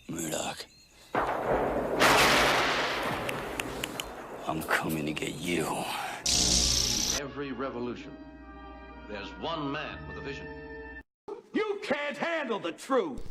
Murdoch. I'm coming to get you. Every revolution, there's one man with a vision. You can't handle the truth!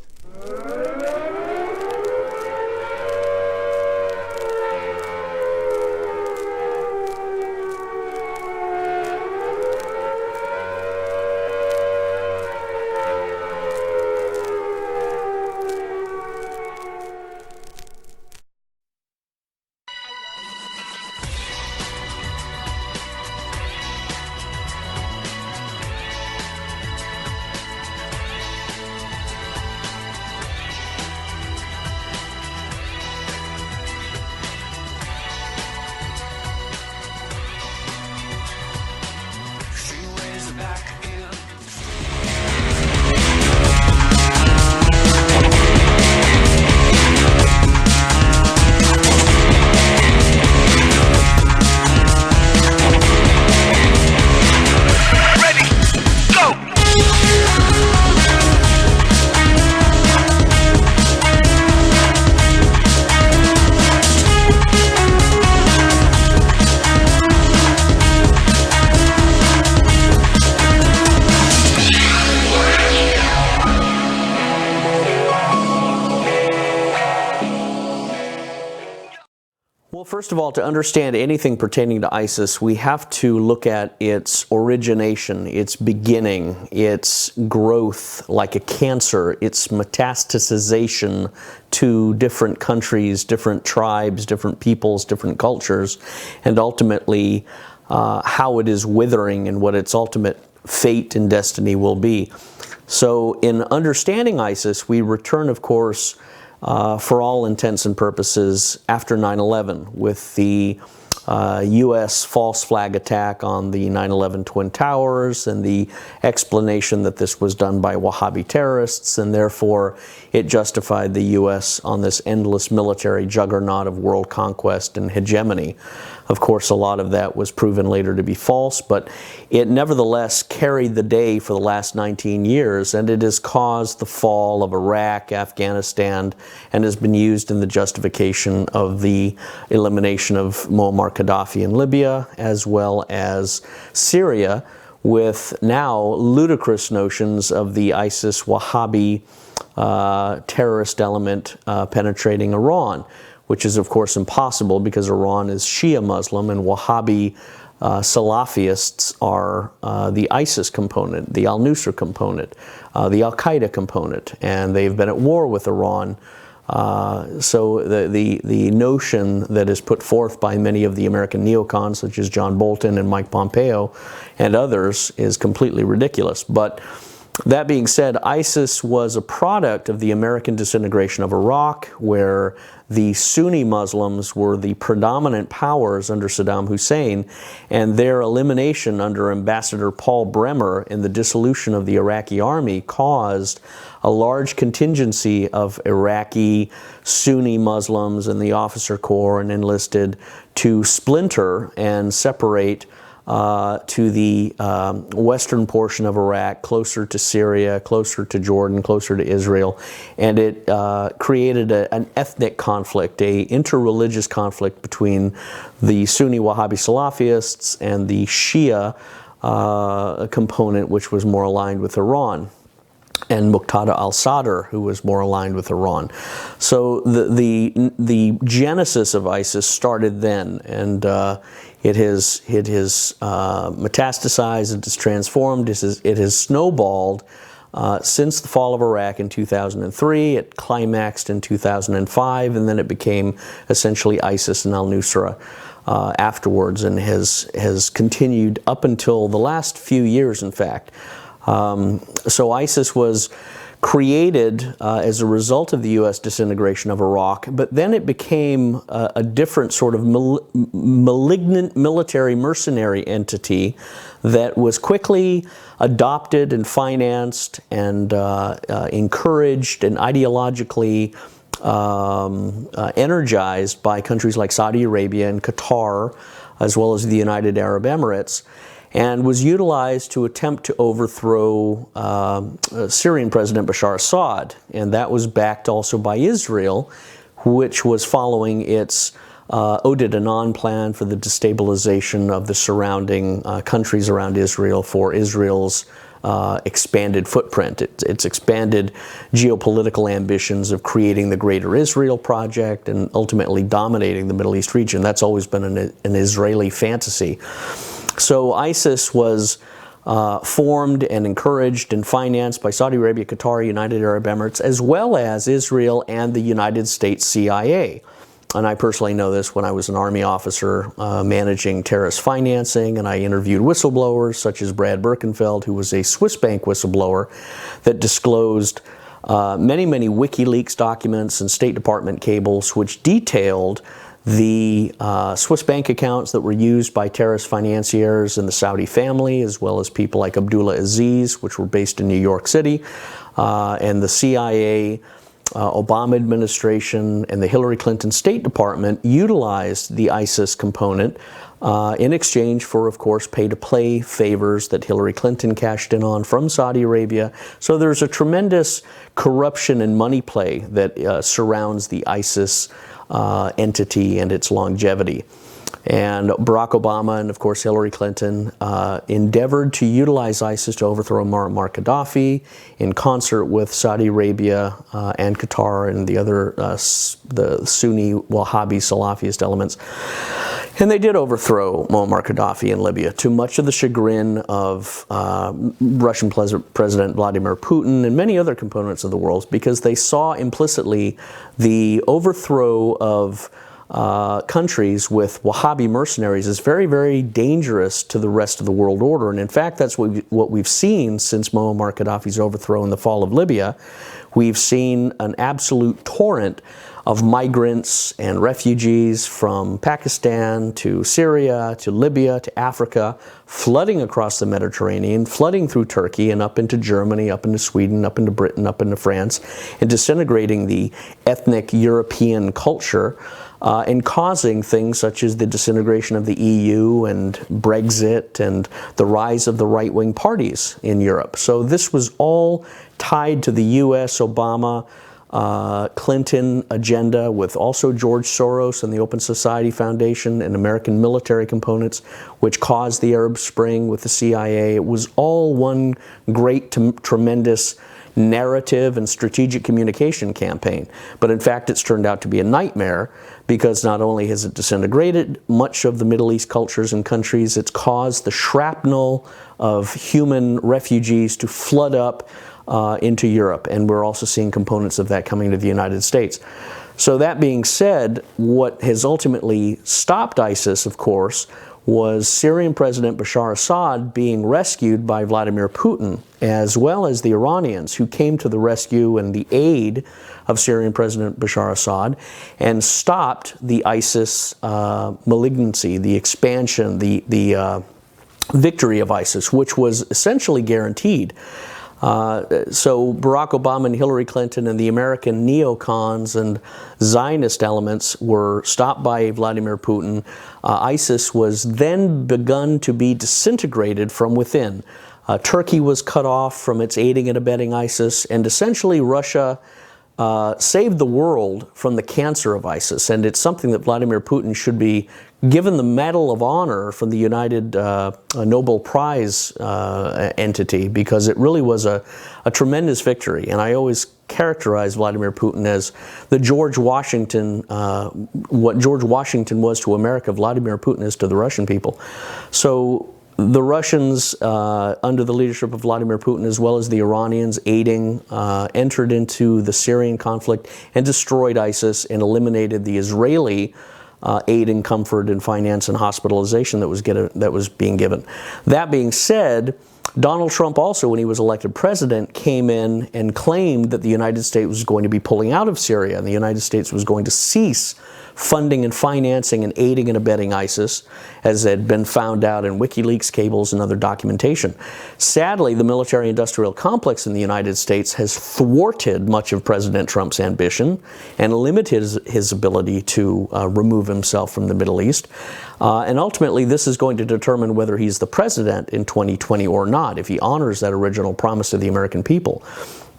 Well, first of all, to understand anything pertaining to ISIS, we have to look at its origination, its beginning, its growth like a cancer, its metastasization to different countries, different tribes, different peoples, different cultures, and ultimately how it is withering and what its ultimate fate and destiny will be. So in understanding ISIS, we return, of course, for all intents and purposes, after 9/11, with the U.S. false flag attack on the 9/11 Twin Towers and the explanation that this was done by Wahhabi terrorists, and therefore it justified the U.S. on this endless military juggernaut of world conquest and hegemony. Of course, a lot of that was proven later to be false, but it nevertheless carried the day for the last 19 years, and it has caused the fall of Iraq, Afghanistan, and has been used in the justification of the elimination of Muammar Gaddafi in Libya, as well as Syria, with now ludicrous notions of the ISIS Wahhabi terrorist element penetrating Iran, which is of course impossible because Iran is Shia Muslim and Wahhabi Salafists are the ISIS component, the al-Nusra component, the al-Qaeda component, and they've been at war with Iran. So the notion that is put forth by many of the American neocons, such as John Bolton and Mike Pompeo and others, is completely ridiculous. But that being said, ISIS was a product of the American disintegration of Iraq, where the Sunni Muslims were the predominant powers under Saddam Hussein, and their elimination under Ambassador Paul Bremer in the dissolution of the Iraqi army caused a large contingency of Iraqi Sunni Muslims and the officer corps and enlisted to splinter and separate to the western portion of Iraq, closer to Syria, closer to Jordan, closer to Israel, and it created an ethnic conflict, a interreligious conflict between the Sunni Wahhabi Salafists and the Shia component, which was more aligned with Iran, and Muqtada al-Sadr, who was more aligned with Iran. So the genesis of ISIS started then, and it has metastasized, it has transformed, it has snowballed since the fall of Iraq in 2003. It climaxed in 2005, and then it became essentially ISIS and al-Nusra afterwards, and has continued up until the last few years, in fact. So ISIS was created as a result of the U.S. disintegration of Iraq, but then it became a different sort of malignant military mercenary entity that was quickly adopted and financed and encouraged and ideologically energized by countries like Saudi Arabia and Qatar, as well as the United Arab Emirates. and was utilized to attempt to overthrow Syrian President Bashar Assad. And that was backed also by Israel, which was following its Oded Anon plan for the destabilization of the surrounding countries around Israel for Israel's expanded footprint. It's expanded geopolitical ambitions of creating the Greater Israel Project and ultimately dominating the Middle East region. That's always been an Israeli fantasy. So ISIS was formed and encouraged and financed by Saudi Arabia, Qatar, United Arab Emirates, as well as Israel and the United States CIA. And I personally know this when I was an Army officer managing terrorist financing, and I interviewed whistleblowers such as Brad Birkenfeld, who was a Swiss bank whistleblower that disclosed many, many WikiLeaks documents and State Department cables which detailed the Swiss bank accounts that were used by terrorist financiers in the Saudi family, as well as people like Abdullah Aziz, which were based in New York City, and the CIA, Obama administration, and the Hillary Clinton State Department utilized the ISIS component in exchange for, of course, pay-to-play favors that Hillary Clinton cashed in on from Saudi Arabia. So there's a tremendous corruption and money play that surrounds the ISIS entity and its longevity. And Barack Obama and, of course, Hillary Clinton endeavored to utilize ISIS to overthrow Muammar Gaddafi in concert with Saudi Arabia and Qatar and the other the Sunni Wahhabi Salafist elements. And they did overthrow Muammar Gaddafi in Libya, to much of the chagrin of Russian President Vladimir Putin and many other components of the world, because they saw implicitly the overthrow of countries with Wahhabi mercenaries is very, very dangerous to the rest of the world order. And in fact, that's what we've seen since Muammar Gaddafi's overthrow in the fall of Libya. We've seen an absolute torrent of migrants and refugees from Pakistan to Syria to Libya to Africa, flooding across the Mediterranean, flooding through Turkey and up into Germany, up into Sweden, up into Britain, up into France, and disintegrating the ethnic European culture, and causing things such as the disintegration of the EU and Brexit and the rise of the right-wing parties in Europe. So this was all tied to the U.S. Obama Clinton agenda, with also George Soros and the Open Society Foundation and American military components, which caused the Arab Spring with the CIA. It was all one great, tremendous narrative and strategic communication campaign. But in fact, it's turned out to be a nightmare, because not only has it disintegrated much of the Middle East cultures and countries, it's caused the shrapnel of human refugees to flood up into Europe, and we're also seeing components of that coming to the United States. So that being said, what has ultimately stopped ISIS, of course, was Syrian President Bashar Assad being rescued by Vladimir Putin, as well as the Iranians, who came to the rescue and the aid of Syrian President Bashar Assad and stopped the ISIS malignancy, the expansion, the victory of ISIS, which was essentially guaranteed. So Barack Obama and Hillary Clinton and the American neocons and Zionist elements were stopped by Vladimir Putin. ISIS was then begun to be disintegrated from within. Turkey was cut off from its aiding and abetting ISIS, and essentially Russia saved the world from the cancer of ISIS. And it's something that Vladimir Putin should be given the Medal of Honor from the United Nobel Prize entity, because it really was a tremendous victory. And I always characterize Vladimir Putin as the George Washington, what George Washington was to America, Vladimir Putin is to the Russian people. So the Russians, under the leadership of Vladimir Putin, as well as the Iranians aiding, entered into the Syrian conflict and destroyed ISIS and eliminated the Israeli aid and comfort and finance and hospitalization that was being given. That being said, Donald Trump also, when he was elected president, came in and claimed that the United States was going to be pulling out of Syria and the United States was going to cease funding and financing and aiding and abetting ISIS, as had been found out in WikiLeaks cables and other documentation. Sadly, the military-industrial complex in the United States has thwarted much of President Trump's ambition and limited his ability to remove himself from the Middle East. And ultimately, this is going to determine whether he's the president in 2020 or not, if he honors that original promise to the American people.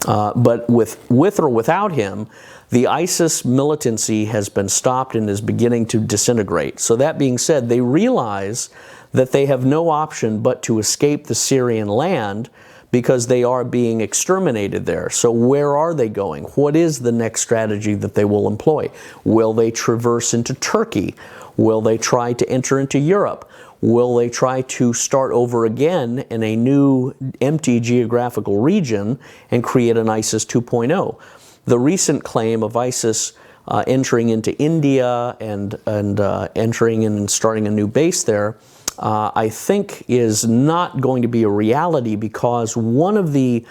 But with or without him, the ISIS militancy has been stopped and is beginning to disintegrate. So that being said, they realize that they have no option but to escape the Syrian land because they are being exterminated there. So where are they going? What is the next strategy that they will employ? Will they traverse into Turkey? Will they try to enter into Europe? Will they try to start over again in a new empty geographical region and create an ISIS 2.0? The recent claim of ISIS entering into India and entering and starting a new base there, I think is not going to be a reality, because one of the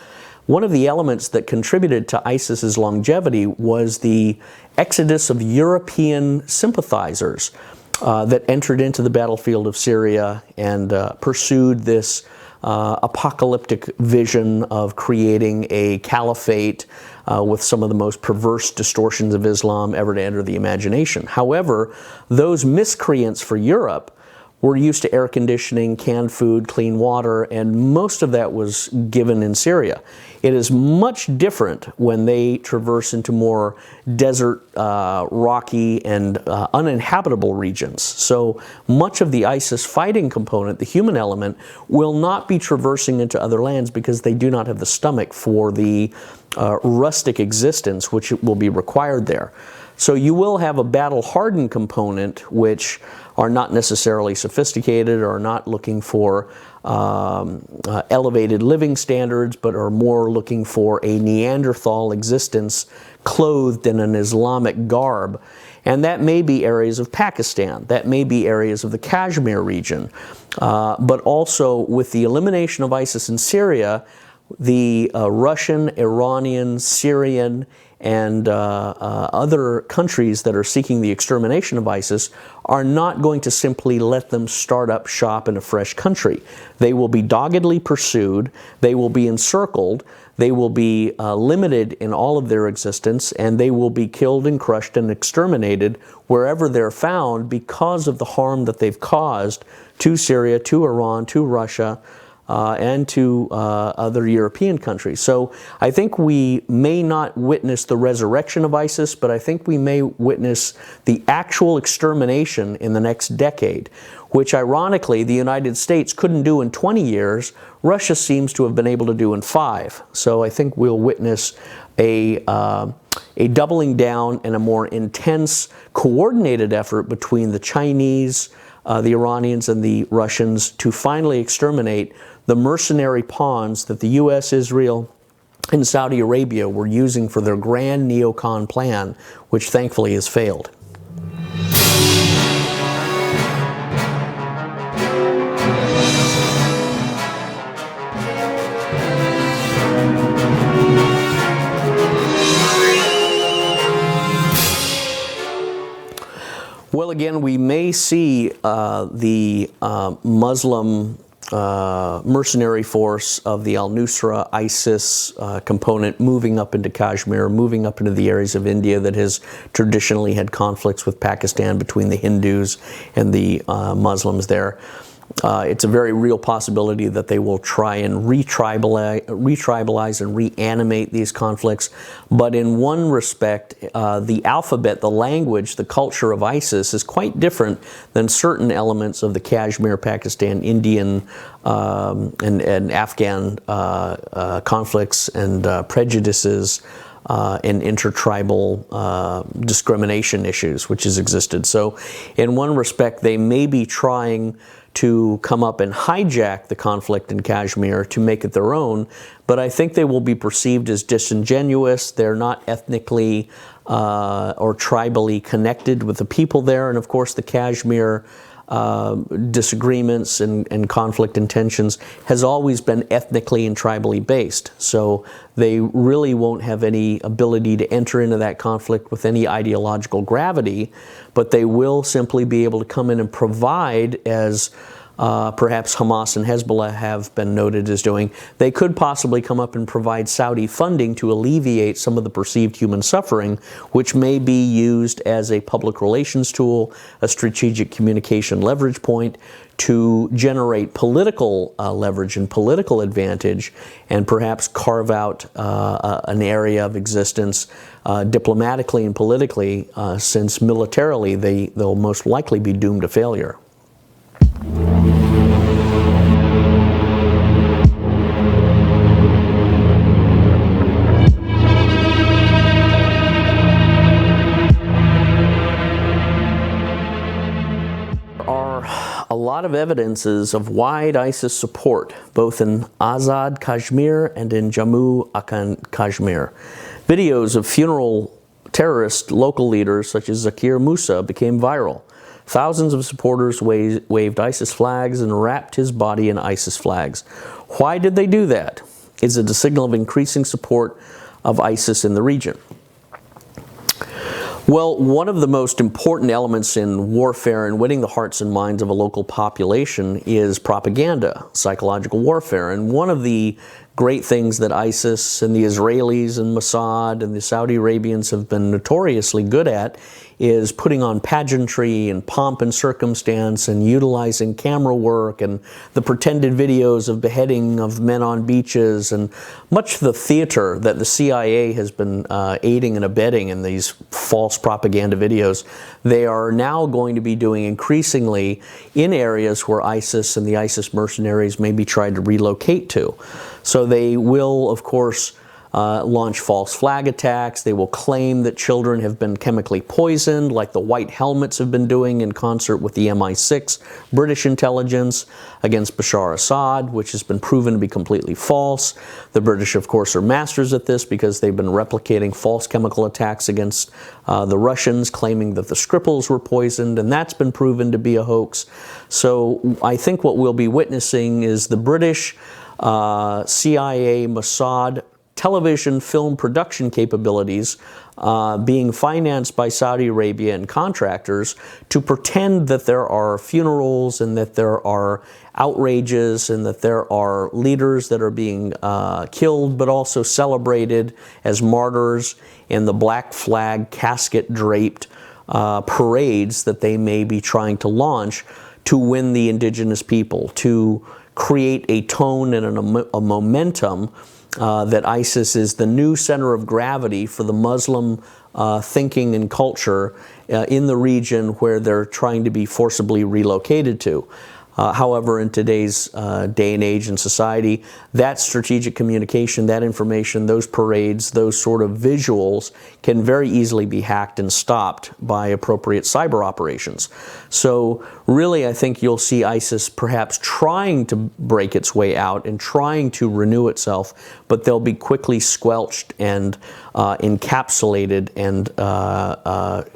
elements that contributed to ISIS's longevity was the exodus of European sympathizers that entered into the battlefield of Syria and pursued this apocalyptic vision of creating a caliphate with some of the most perverse distortions of Islam ever to enter the imagination. However, those miscreants for Europe were used to air conditioning, canned food, clean water, and most of that was given in Syria. It is much different when they traverse into more desert, rocky, and uninhabitable regions. So much of the ISIS fighting component, the human element, will not be traversing into other lands because they do not have the stomach for the rustic existence which will be required there. So you will have a battle-hardened component, which are not necessarily sophisticated or not looking for elevated living standards, but are more looking for a Neanderthal existence clothed in an Islamic garb. And that may be areas of Pakistan, that may be areas of the Kashmir region. But also with the elimination of ISIS in Syria, the Russian, Iranian, Syrian, and other countries that are seeking the extermination of ISIS are not going to simply let them start up shop in a fresh country. They will be doggedly pursued, they will be encircled, they will be limited in all of their existence, and they will be killed and crushed and exterminated wherever they're found because of the harm that they've caused to Syria, to Iran, to Russia, and to other European countries. So I think we may not witness the resurrection of ISIS, but I think we may witness the actual extermination in the next decade, which ironically the United States couldn't do in 20 years. Russia seems to have been able to do in 5. So I think we'll witness a doubling down and a more intense, coordinated effort between the Chinese, the Iranians, and the Russians to finally exterminate the mercenary pawns that the U.S., Israel, and Saudi Arabia were using for their grand neocon plan, which thankfully has failed. Well, again, we may see the Muslim mercenary force of the al-Nusra ISIS component moving up into Kashmir, moving up into the areas of India that has traditionally had conflicts with Pakistan between the Hindus and the Muslims there. It's a very real possibility that they will try and re-tribalize and reanimate these conflicts. But in one respect, the alphabet, the language, the culture of ISIS is quite different than certain elements of the Kashmir, Pakistan, Indian, and Afghan conflicts and prejudices and intertribal discrimination issues, which has existed. So in one respect, they may be trying to come up and hijack the conflict in Kashmir to make it their own, but I think they will be perceived as disingenuous. They're not ethnically or tribally connected with the people there, and of course the Kashmir disagreements and conflict and tensions has always been ethnically and tribally based. So they really won't have any ability to enter into that conflict with any ideological gravity, but they will simply be able to come in and provide, as perhaps Hamas and Hezbollah have been noted as doing. They could possibly come up and provide Saudi funding to alleviate some of the perceived human suffering, which may be used as a public relations tool, a strategic communication leverage point to generate political leverage and political advantage, and perhaps carve out an area of existence diplomatically and politically, since militarily they'll most likely be doomed to failure. A lot of evidences of wide ISIS support, both in Azad Kashmir and in Jammu and Kashmir. Videos of funeral terrorist local leaders such as Zakir Musa became viral. Thousands of supporters waved ISIS flags and wrapped his body in ISIS flags. Why did they do that? Is it a signal of increasing support of ISIS in the region? Well, one of the most important elements in warfare and winning the hearts and minds of a local population is propaganda, psychological warfare. And one of the great things that ISIS and the Israelis and Mossad and the Saudi Arabians have been notoriously good at is putting on pageantry and pomp and circumstance and utilizing camera work and the pretended videos of beheading of men on beaches and much of the theater that the CIA has been aiding and abetting in these false propaganda videos. They are now going to be doing increasingly in areas where ISIS and the ISIS mercenaries may be trying to relocate to. So they will, of course, launch false flag attacks. They will claim that children have been chemically poisoned, like the White Helmets have been doing in concert with the MI6 British intelligence against Bashar Assad, which has been proven to be completely false. The British, of course, are masters at this because they've been replicating false chemical attacks against the Russians, claiming that the Skripals were poisoned, and that's been proven to be a hoax. So I think what we'll be witnessing is the British, CIA, Mossad, television film production capabilities being financed by Saudi Arabia and contractors to pretend that there are funerals and that there are outrages and that there are leaders that are being killed but also celebrated as martyrs in the black flag casket draped parades that they may be trying to launch to win the indigenous people, to create a tone and a momentum that ISIS is the new center of gravity for the Muslim thinking and culture in the region where they're trying to be forcibly relocated to. However, in today's day and age and society, that strategic communication, that information, those parades, those sort of visuals can very easily be hacked and stopped by appropriate cyber operations. So really, I think you'll see ISIS perhaps trying to break its way out and trying to renew itself, but they'll be quickly squelched and encapsulated and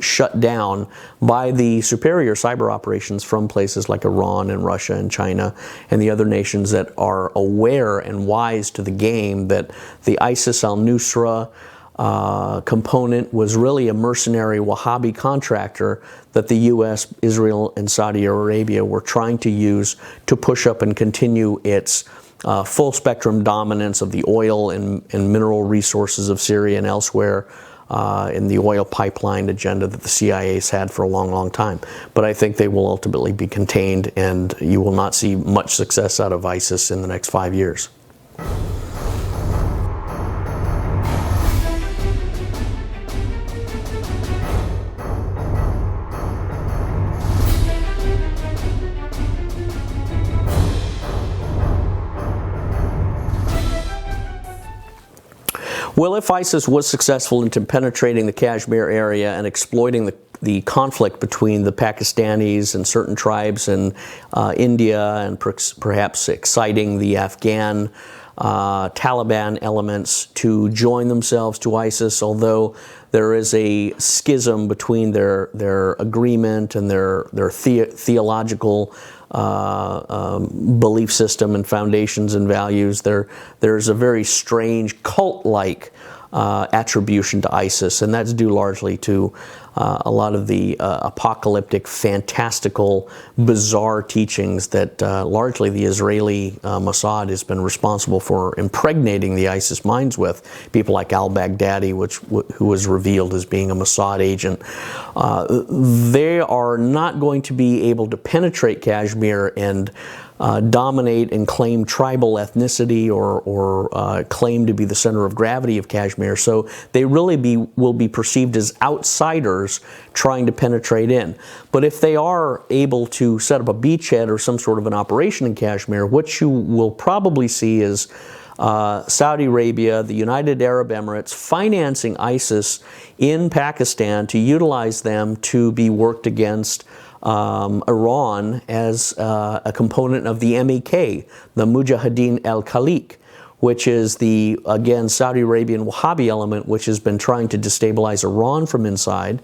shut down by the superior cyber operations from places like Iran and Russia and China and the other nations that are aware and wise to the game that the ISIS al-Nusra component was really a mercenary Wahhabi contractor that the U.S., Israel, and Saudi Arabia were trying to use to push up and continue its full spectrum dominance of the oil and mineral resources of Syria and elsewhere in the oil pipeline agenda that the CIA has had for a long, long time. But I think they will ultimately be contained, and you will not see much success out of ISIS in the next 5 years. Well, if ISIS was successful in penetrating the Kashmir area and exploiting the conflict between the Pakistanis and certain tribes in India, and perhaps exciting the Afghan Taliban elements to join themselves to ISIS, although there is a schism between their agreement and their theological belief system and foundations and values. There's a very strange cult-like attribution to ISIS, and that's due largely to a lot of the apocalyptic, fantastical, bizarre teachings that largely the Israeli Mossad has been responsible for impregnating the ISIS minds with. People like al-Baghdadi, who was revealed as being a Mossad agent. They are not going to be able to penetrate Kashmir and dominate and claim tribal ethnicity or claim to be the center of gravity of Kashmir. So they really will be perceived as outsiders trying to penetrate in. But if they are able to set up a beachhead or some sort of an operation in Kashmir, what you will probably see is Saudi Arabia, the United Arab Emirates, financing ISIS in Pakistan to utilize them to be worked against Iran as a component of the MEK, the Mujahideen al-Khaliq, which is the, again, Saudi Arabian Wahhabi element, which has been trying to destabilize Iran from inside.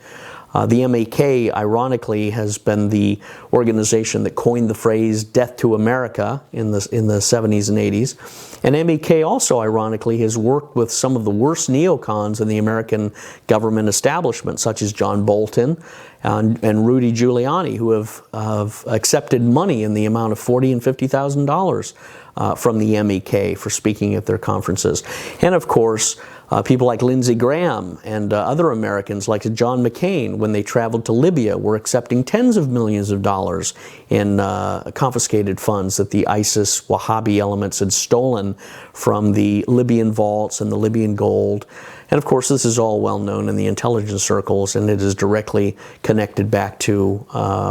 The MEK, ironically, has been the organization that coined the phrase "death to America" in the 70s and 80s. And MEK also, ironically, has worked with some of the worst neocons in the American government establishment, such as John Bolton and Rudy Giuliani, who have accepted money in the amount of $40,000 and $50,000 from the MEK for speaking at their conferences. And of course, people like Lindsey Graham and other Americans like John McCain, when they traveled to Libya, were accepting tens of millions of dollars in confiscated funds that the ISIS Wahhabi elements had stolen from the Libyan vaults and the Libyan gold. And of course, this is all well known in the intelligence circles, and it is directly connected back to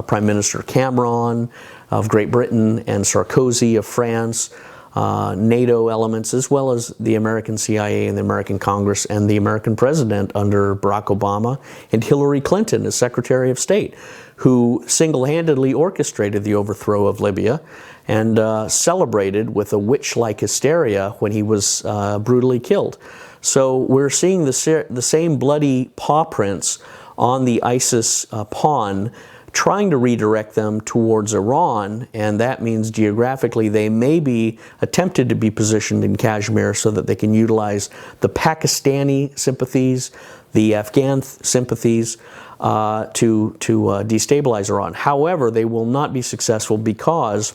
Prime Minister Cameron of Great Britain and Sarkozy of France, NATO elements, as well as the American CIA and the American Congress and the American President under Barack Obama and Hillary Clinton as Secretary of State, who single-handedly orchestrated the overthrow of Libya and celebrated with a witch-like hysteria when he was brutally killed. So we're seeing the same bloody paw prints on the ISIS pawn, trying to redirect them towards Iran, and that means geographically they may be attempted to be positioned in Kashmir so that they can utilize the Pakistani sympathies, the Afghan sympathies to destabilize Iran. However, they will not be successful because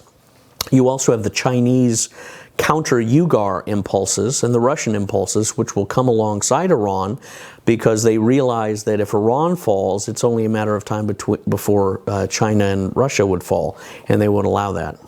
you also have the Chinese counter-Uyghur impulses and the Russian impulses, which will come alongside Iran because they realize that if Iran falls, it's only a matter of time before China and Russia would fall, and they won't allow that.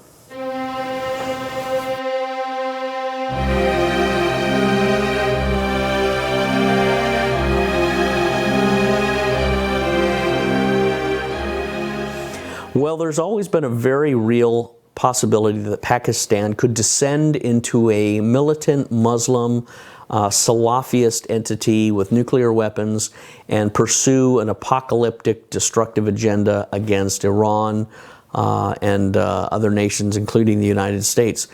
Well, there's always been a very real possibility that Pakistan could descend into a militant Muslim Salafist entity with nuclear weapons and pursue an apocalyptic, destructive agenda against Iran and other nations, including the United States,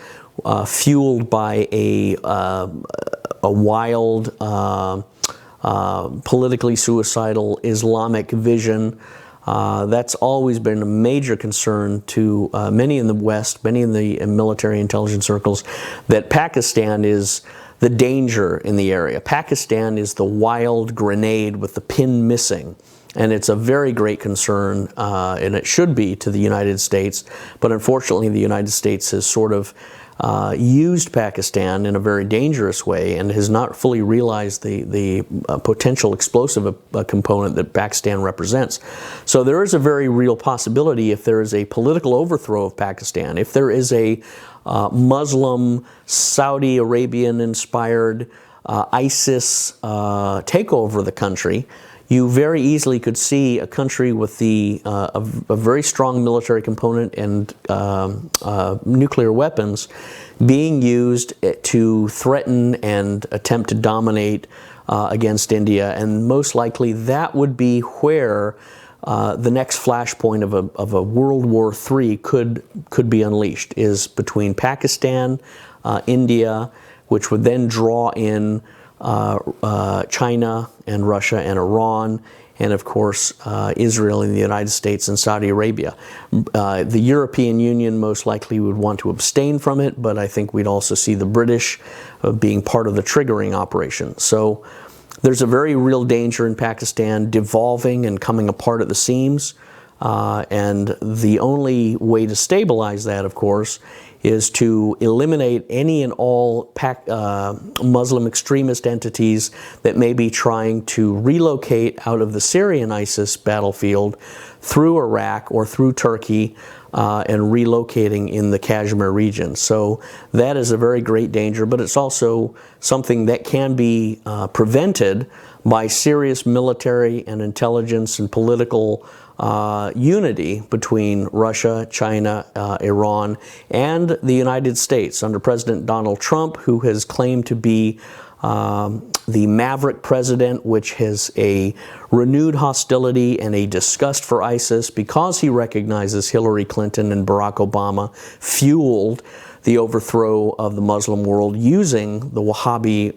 fueled by a wild, politically suicidal Islamic vision. That's always been a major concern to many in the West, many in the military intelligence circles, that Pakistan is the danger in the area. Pakistan is the wild grenade with the pin missing. And it's a very great concern, and it should be, to the United States. But unfortunately, the United States has sort of used Pakistan in a very dangerous way and has not fully realized the potential explosive component that Pakistan represents. So there is a very real possibility, if there is a political overthrow of Pakistan, if there is a Muslim, Saudi Arabian-inspired ISIS takeover of the country, you very easily could see a country with a very strong military component and nuclear weapons being used to threaten and attempt to dominate against India. And most likely that would be where the next flashpoint of a World War III could be unleashed, is between Pakistan, India, which would then draw in China and Russia and Iran, and of course Israel and the United States and Saudi Arabia. The European Union most likely would want to abstain from it, but I think we'd also see the British being part of the triggering operation. So there's a very real danger in Pakistan devolving and coming apart at the seams, and the only way to stabilize that, of course, is to eliminate any and all Muslim extremist entities that may be trying to relocate out of the Syrian ISIS battlefield through Iraq or through Turkey and relocating in the Kashmir region. So that is a very great danger, but it's also something that can be prevented by serious military and intelligence and political unity between Russia, China, Iran, and the United States under President Donald Trump, who has claimed to be the maverick president, which has a renewed hostility and a disgust for ISIS because he recognizes Hillary Clinton and Barack Obama fueled the overthrow of the Muslim world using the Wahhabi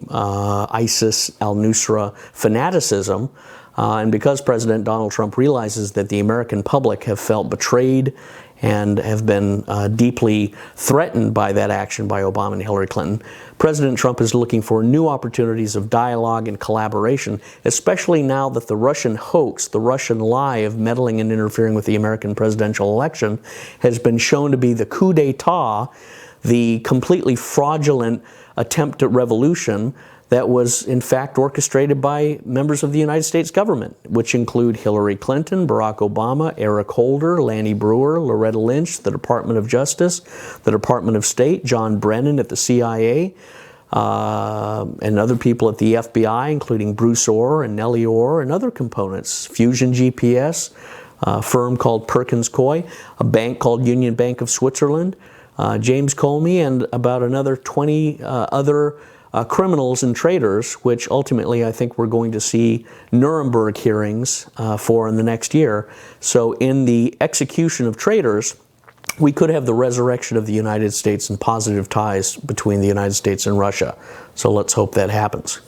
ISIS al-Nusra fanaticism. And because President Donald Trump realizes that the American public have felt betrayed and have been deeply threatened by that action by Obama and Hillary Clinton, President Trump is looking for new opportunities of dialogue and collaboration, especially now that the Russian hoax, the Russian lie of meddling and interfering with the American presidential election has been shown to be the coup d'etat, the completely fraudulent attempt at revolution that was in fact orchestrated by members of the United States government, which include Hillary Clinton, Barack Obama, Eric Holder, Lanny Brewer, Loretta Lynch, the Department of Justice, the Department of State, John Brennan at the CIA, and other people at the FBI, including Bruce Orr and Nellie Orr and other components, Fusion GPS, a firm called Perkins Coie, a bank called Union Bank of Switzerland, James Comey, and about another 20 other criminals and traitors, which ultimately I think we're going to see Nuremberg hearings for in the next year. So in the execution of traitors, we could have the resurrection of the United States and positive ties between the United States and Russia. So let's hope that happens.